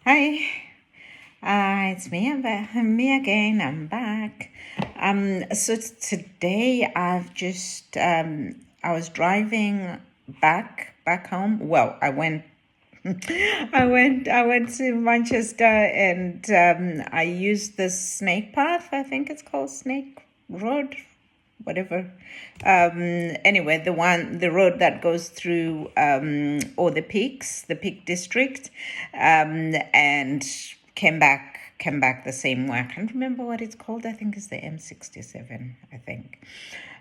Hi, it's me again. I'm back. So today I was driving back home. Well, I went, I went to Manchester, and I used the Snake Path. I think it's called Snake Road, whatever. Anyway, the road that goes through all the Peak District, and came back the same way. I can't remember what it's called. I think it's the M67. I think.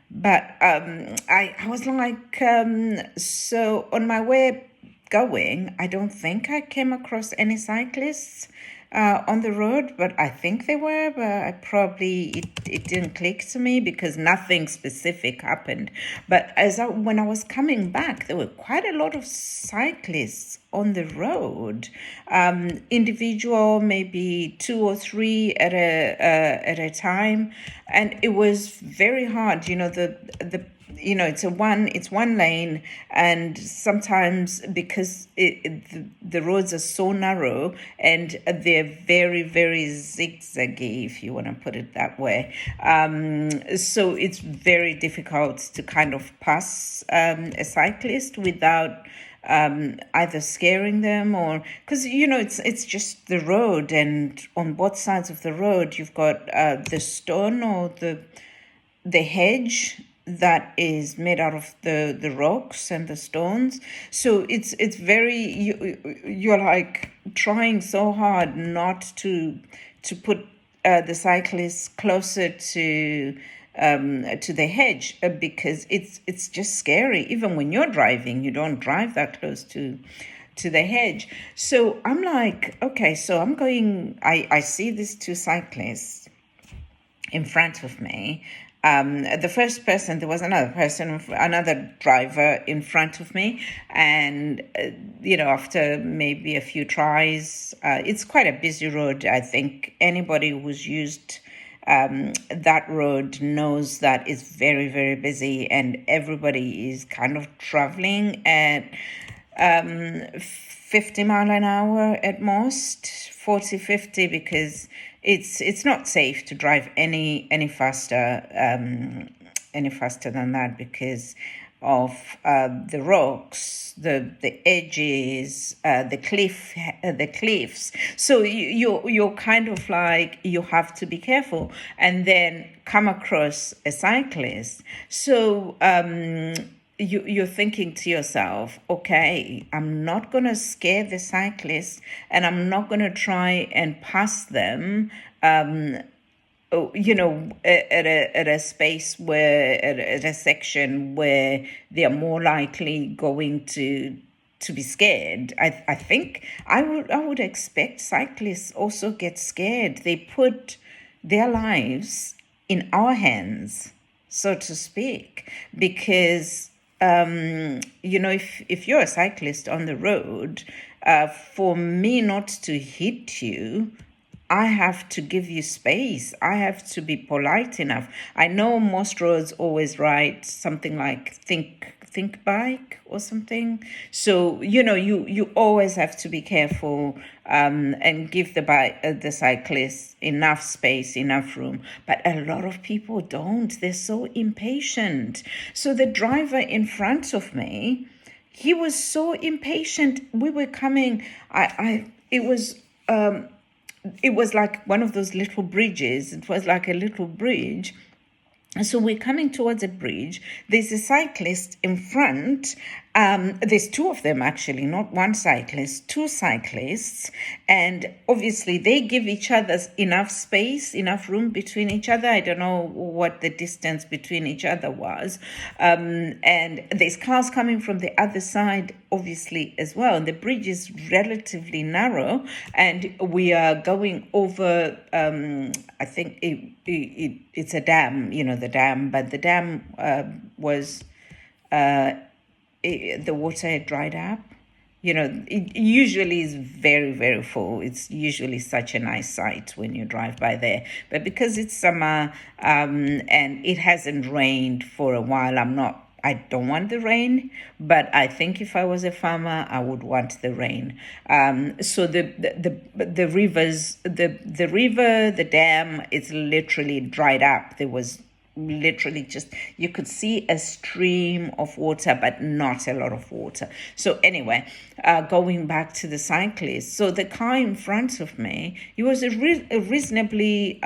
But I was like, so on my way going, I don't think I came across any cyclists on the road, but I think they were, but it didn't click to me because nothing specific happened. But when I was coming back, there were quite a lot of cyclists on the road, individual, maybe two or three at a time, and it was very hard. It's one lane, and sometimes because the roads are so narrow and they're very very zigzaggy, if you want to put it that way, so it's very difficult to kind of pass a cyclist without either scaring them, or because it's just the road, and on both sides of the road you've got the stone or the hedge that is made out of the rocks and the stones. So it's very you're like trying so hard not to put the cyclists closer to the hedge, because it's just scary. Even when you're driving, you don't drive that close to the hedge. So I'm like, okay, so I see these two cyclists in front of me. The first person, there was another driver in front of me, and after maybe a few tries, it's quite a busy road. I think anybody who's used that road knows that it's very very busy, and everybody is kind of traveling at 50 mile an hour at most, 40, 50, because it's not safe to drive any faster than that, because of the rocks, the edges, the cliffs. So you're kind of like, you have to be careful, and then come across a cyclist. So you're thinking to yourself, okay, I'm not going to scare the cyclist, and I'm not going to try and pass them, at a space where, at a section where they are more likely going to be scared. I think I would expect cyclists also get scared. They put their lives in our hands, so to speak, because if you're a cyclist on the road, for me not to hit you, I have to give you space. I have to be polite enough. I know most roads always write something like think bike or something. So you always have to be careful, and give the cyclists enough space, enough room. But a lot of people don't. They're so impatient. So the driver in front of me, he was so impatient. We were coming. It was like one of those little bridges. It was like a little bridge. And so we're coming towards a bridge. There's a cyclist in front. There's two of them, actually, not one cyclist, two cyclists. And obviously they give each other enough space, enough room between each other. I don't know what the distance between each other was. And there's cars coming from the other side, obviously, as well. And the bridge is relatively narrow, and we are going over, I think it's a dam, the dam, but the dam was, the water had dried up. It usually is very, very full. It's usually such a nice sight when you drive by there. But because it's summer, and it hasn't rained for a while, I'm not I don't want the rain, but I think if I was a farmer, I would want the rain. So the rivers, the river, the dam, it's literally dried up. There was literally just, you could see a stream of water, but not a lot of water. So anyway, going back to the cyclist, so the car in front of me, it was a reasonably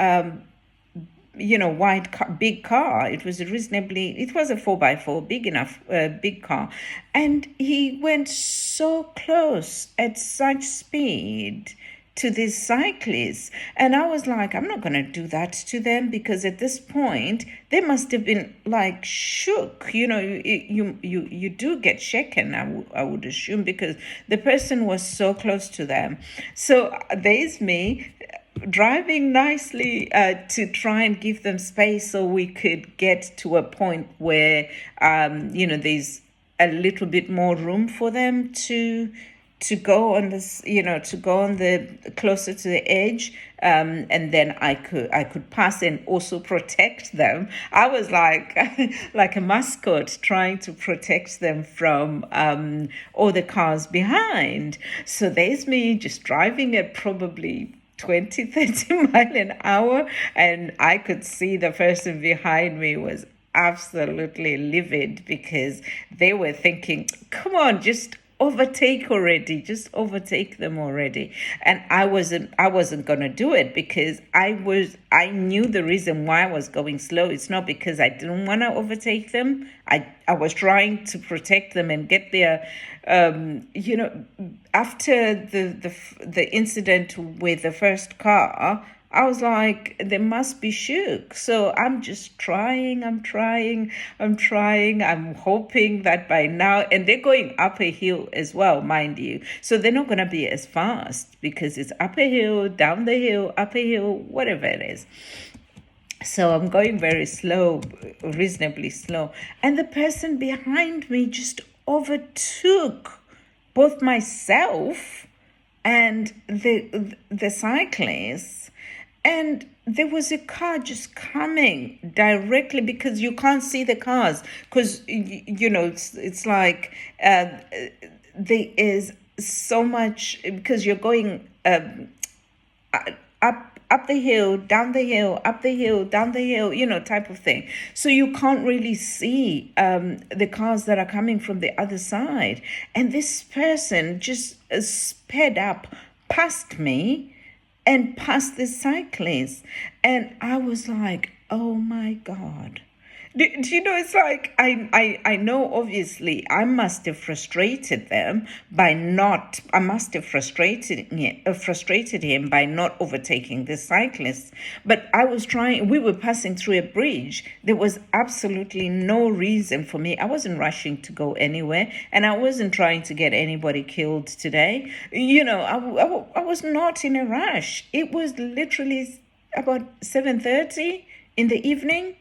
wide car, big car. It was it was a 4x4, big enough, big car. And he went so close at such speed to these cyclists. And I was like, I'm not going to do that to them, because at this point, they must have been like shook. You do get shaken, I would assume, because the person was so close to them. So there's me driving nicely to try and give them space so we could get to a point where there's a little bit more room for them to go on this, to go on the closer to the edge, and then I could pass and also protect them. I was like like a mascot trying to protect them from all the cars behind. So there's me just driving at probably 20-30 mile an hour, and I could see the person behind me was absolutely livid, because they were thinking, come on, just overtake already, just overtake them already. And I wasn't going to do it, because I knew the reason why I was going slow. It's not because I didn't want to overtake them. I was trying to protect them and get there. After the incident with the first car, I was like, they must be shook. So I'm just trying, I'm hoping that by now, and they're going up a hill as well, mind you. So they're not going to be as fast, because it's up a hill, down the hill, up a hill, whatever it is. So I'm going very slow, reasonably slow. And the person behind me just overtook both myself and the cyclist. And there was a car just coming directly, because you can't see the cars, because it's like there is so much, because you're going up the hill, down the hill, up the hill, down the hill, type of thing. So you can't really see the cars that are coming from the other side. And this person just sped up past me and past the cyclist. And I was like, oh my God. Do it's like, I know obviously I must have frustrated them I must have frustrated him by not overtaking the cyclist. But we were passing through a bridge. There was absolutely no reason for me. I wasn't rushing to go anywhere, and I wasn't trying to get anybody killed today. I was not in a rush. It was literally about 7:30 in the evening.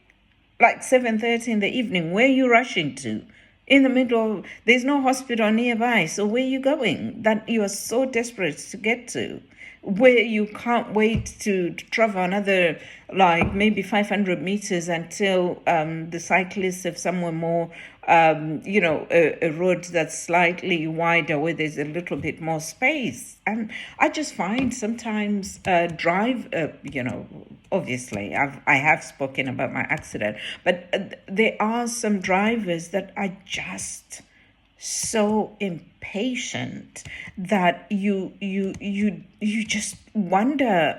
Like 7:30 in the evening. Where are you rushing to? In the middle, there's no hospital nearby. So where are you going that you are so desperate to get to? Where you can't wait to travel another, like maybe 500 meters until the cyclists have somewhere more, a road that's slightly wider, where there's a little bit more space. And I just find sometimes obviously I have spoken about my accident, but there are some drivers that are just so impatient that you just wonder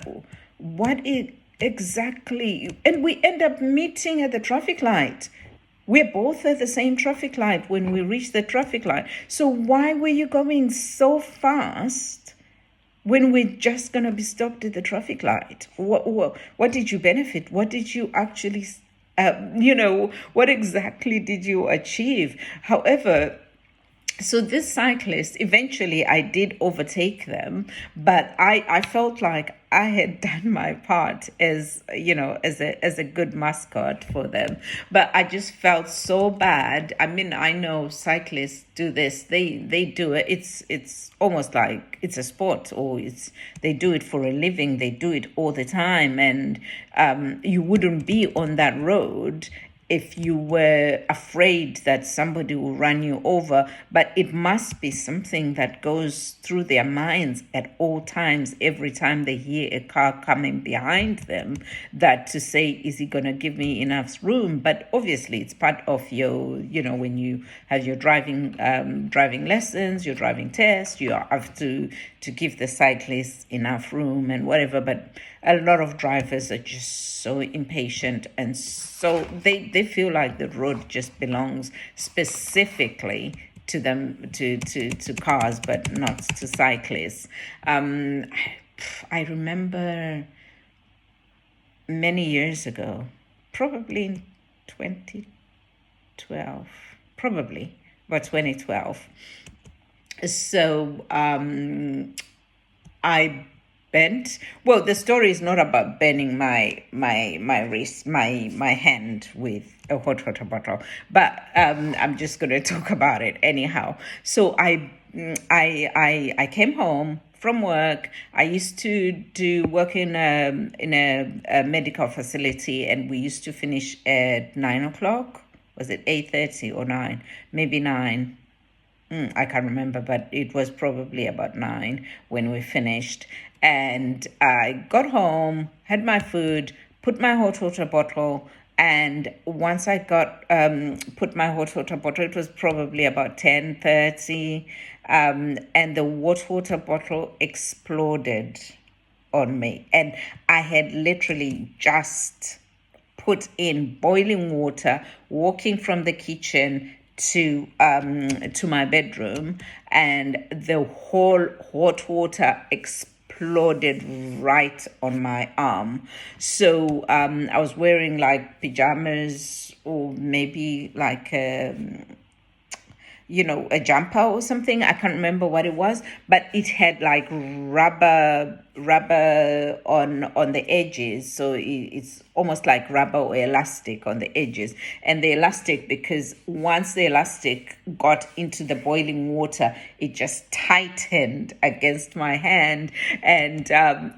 what it exactly, and we end up meeting at the traffic light. We're both at the same traffic light when we reach the traffic light. So why were you going so fast when we're just going to be stopped at the traffic light? What did you benefit? What did you actually, what exactly did you achieve? However, so this cyclist, eventually I did overtake them, but I felt like I had done my part as a good mascot for them. But I just felt so bad. I mean, I know cyclists do this. They do it. It's almost like it's a sport, or they do it for a living. They do it all the time, and you wouldn't be on that road if you were afraid that somebody will run you over, but it must be something that goes through their minds at all times, every time they hear a car coming behind them, that to say, is he going to give me enough room? But obviously it's part of your, when you have your driving lessons, your driving test, you have to give the cyclists enough room and whatever. But a lot of drivers are just so impatient, and so they feel like the road just belongs specifically to them, to cars, but not to cyclists. I remember many years ago, probably in 2012, probably about 2012. So I bent. Well, the story is not about burning my wrist, my hand with a hot water bottle, but I'm just going to talk about it anyhow. So I came home from work. I used to do work in a medical facility, and we used to finish at 9 o'clock. Was it 8:30 or 9? Maybe 9. I can't remember, but it was probably about 9 when we finished. And I got home, had my food, put my hot water bottle, and once I got put my hot water bottle, it was probably about 10:30, and the hot water bottle exploded on me. And I had literally just put in boiling water, walking from the kitchen to my bedroom, and the whole hot water exploded right on my arm. So I was wearing like pajamas, or maybe like a jumper or something. I can't remember what it was, but it had like rubber on the edges, so it's almost like rubber or elastic on the edges. And the elastic, because once the elastic got into the boiling water, it just tightened against my hand, and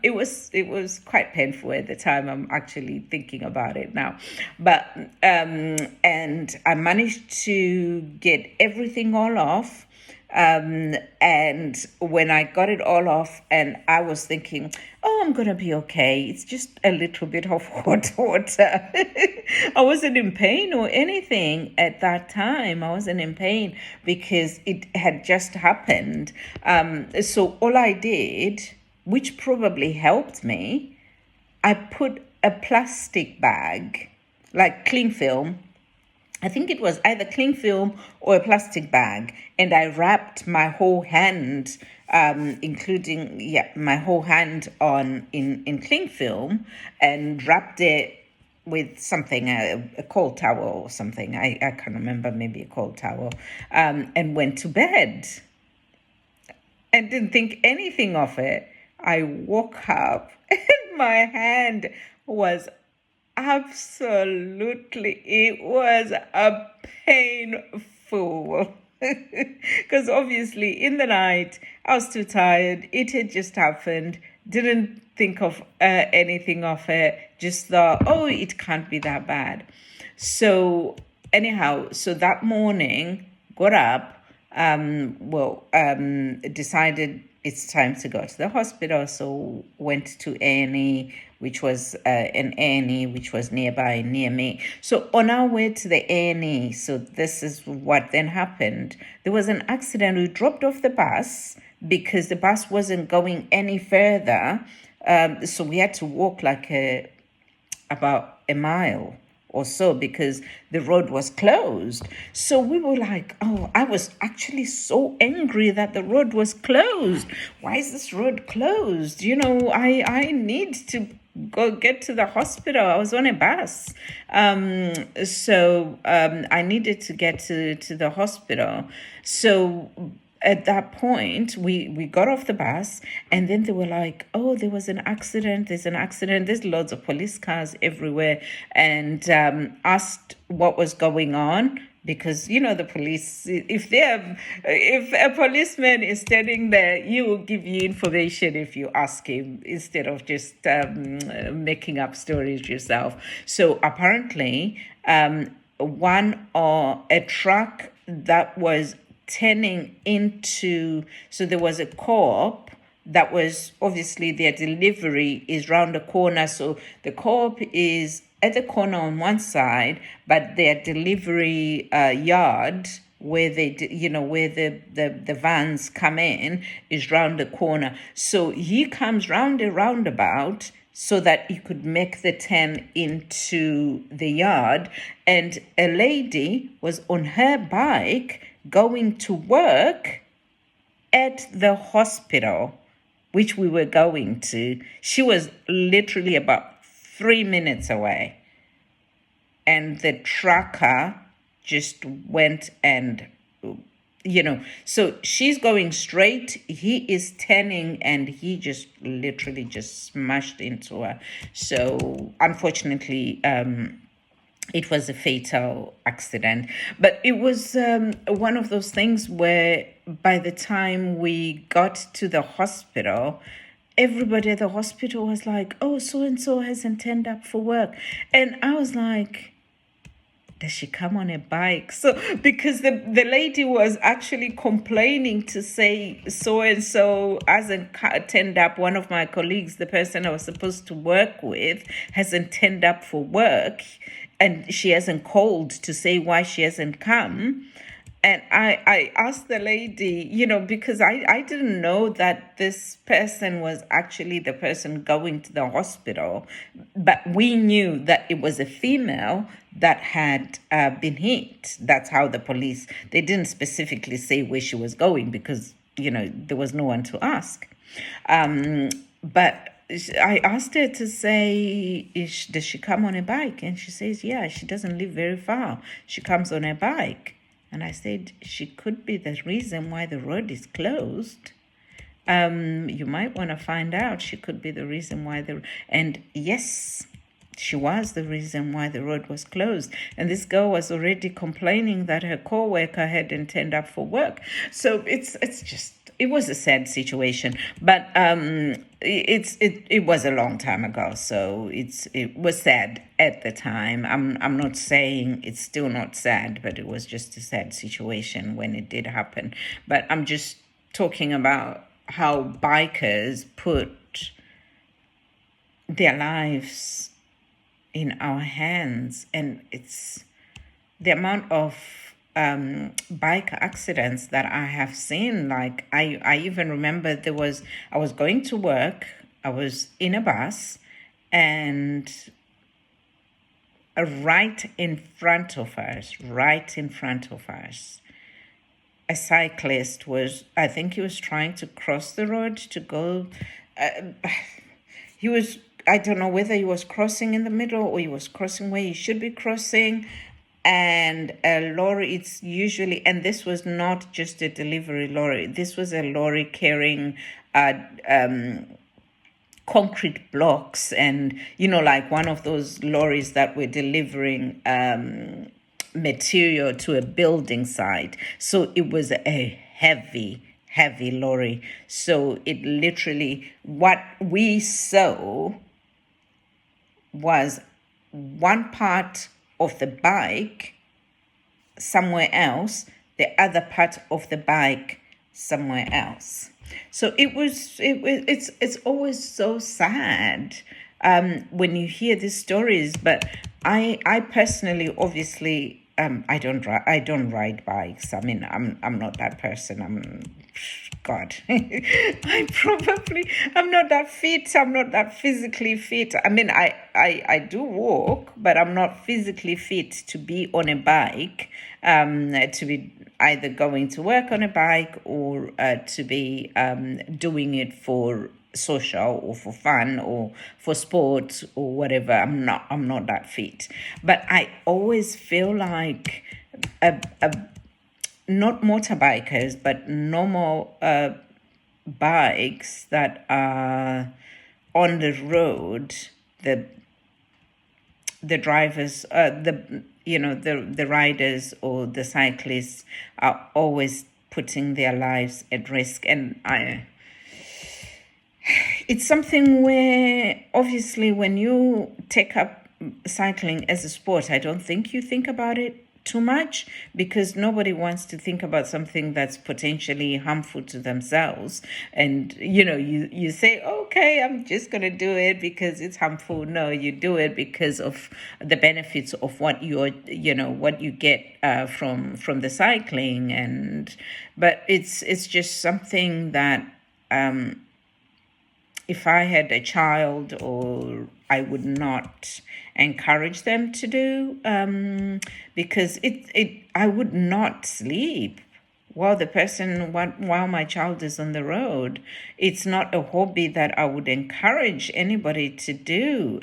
it was quite painful at the time. I'm actually thinking about it now, but and I managed to get everything all off. And when I got it all off, and I was thinking, oh, I'm gonna be okay, it's just a little bit of hot water. I wasn't in pain or anything at that time. I wasn't in pain because it had just happened. So all I did, which probably helped me, I put a plastic bag, like cling film. I think it was either cling film or a plastic bag, and I wrapped my whole hand, including my whole hand in cling film, and wrapped it with something, a cold towel or something. I can't remember, maybe a cold towel, and went to bed. And didn't think anything of it. I woke up and my hand was absolutely, it was a painful. Because obviously in the night I was too tired. It had just happened. Didn't think of anything of it. Just thought, oh, it can't be that bad. So anyhow, so that morning, got up, decided it's time to go to the hospital. So went to A&E, which was an A&E which was nearby, near me. So on our way to the A&E, so this is what then happened. There was an accident. We dropped off the bus because the bus wasn't going any further. So we had to walk like about a mile or so because the road was closed. So we were like, oh, I was actually so angry that the road was closed. Why is this road closed? I need to go get to the hospital. I was on a bus. So I needed to get to the hospital. So at that point, we got off the bus, and then they were like, oh, there was an accident. There's an accident. There's loads of police cars everywhere, and asked what was going on. Because, the police, if a policeman is standing there, he will give you information if you ask him, instead of just making up stories yourself. So apparently, one or a truck that was turning into, so there was a co-op that was, obviously their delivery is round the corner, so the co-op is at the corner on one side, but their delivery yard where where the vans come in is round the corner. So he comes round a roundabout so that you could make the turn into the yard. And a lady was on her bike going to work at the hospital, which we were going to. She was literally about 3 minutes away. And the trucker just went and so she's going straight, he is turning, and he just literally just smashed into her. So unfortunately, it was a fatal accident. But it was one of those things where by the time we got to the hospital, everybody at the hospital was like, oh, so and so hasn't turned up for work. And I was like, does she come on a bike? So because the lady was actually complaining to say so and so hasn't turned up. One of my colleagues, the person I was supposed to work with, hasn't turned up for work, and she hasn't called to say why she hasn't come. And I asked the lady, because I didn't know that this person was actually the person going to the hospital, but we knew that it was a female that had been hit. That's how the police, they didn't specifically say where she was going because, there was no one to ask. But I asked her to say, does she come on a bike? And she says, yeah, she doesn't live very far. She comes on a bike. And I said, she could be the reason why the road is closed. You might want to find out. She could be the reason why and yes, she was the reason why the road was closed. And this girl was already complaining that her co-worker hadn't turned up for work. So it was a sad situation, but it was a long time ago, so it was sad at the time. I'm not saying it's still not sad, but it was just a sad situation when it did happen. But I'm just talking about how bikers put their lives in our hands, and it's the amount of bike accidents that I have seen. Like I even remember I was going to work, I was in a bus, and right in front of us, a cyclist I think he was trying to cross the road to go, I don't know whether he was crossing in the middle or he was crossing where he should be crossing. And a lorry, it's usually, and this was not just a delivery lorry, this was a lorry carrying concrete blocks and, like one of those lorries that were delivering material to a building site. So it was a heavy lorry. So it literally, what we saw was one part of the bike somewhere else, the other part of the bike somewhere else. So it's always so sad when you hear these stories. But I personally, obviously, I don't ride bikes. I mean, I'm not that person. God, I'm not that fit. I'm not that physically fit. I mean, I do walk, but I'm not physically fit to be on a bike, to be either going to work on a bike or to be doing it for social or for fun or for sport or whatever. I'm not that fit. But I always feel like not motorbikers, but normal bikes that are on the road, the drivers, the riders or the cyclists are always putting their lives at risk. And it's something where obviously when you take up cycling as a sport, I don't think you think about it too much, because nobody wants to think about something that's potentially harmful to themselves. And you say, okay, I'm just going to do it because it's harmful. No, you do it because of the benefits of what what you get from the cycling. And but it's just something that, if I had a child, or I would not encourage them to do, because I would not sleep while my child is on the road. It's not a hobby that I would encourage anybody to do.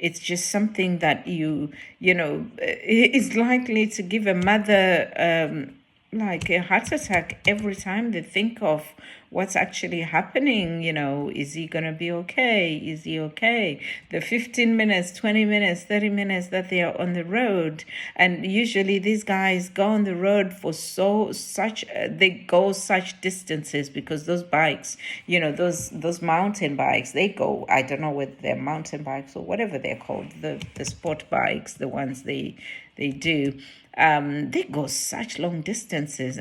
It's just something that is likely to give a mother like a heart attack every time they think of what's actually happening. Is he going to be okay? Is he okay? The 15 minutes, 20 minutes, 30 minutes that they are on the road. And usually these guys go on the road for they go such distances, because those bikes, those mountain bikes, they go, I don't know whether they're mountain bikes or whatever they're called, the sport bikes, the ones they do, they go such long distances.